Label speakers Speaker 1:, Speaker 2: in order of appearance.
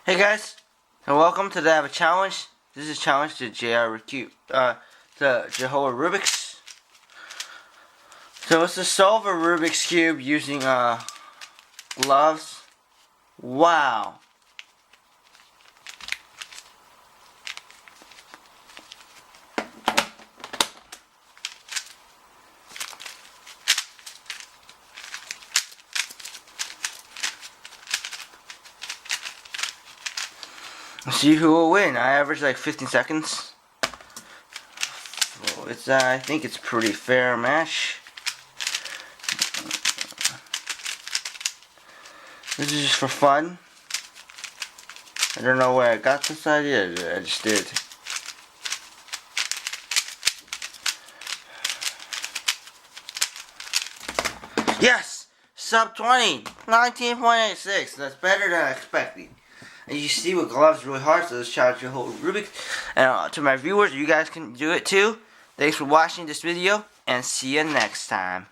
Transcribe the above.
Speaker 1: Hey guys, and welcome to the Have a Challenge. This is challenge to Jhahoua Rubik's. So it's to solve a Rubik's Cube using gloves. Wow. Let's see who will win. I average like 15 seconds. So it's I think it's pretty fair match. This is just for fun. I don't know where I got this idea. I just did. Yes! Sub 20! 19.86. That's better than I expected. And you see with gloves really hard, so let's challenge Jhahoua Rubik. And to my viewers, you guys can do it too. Thanks for watching this video, and see you next time.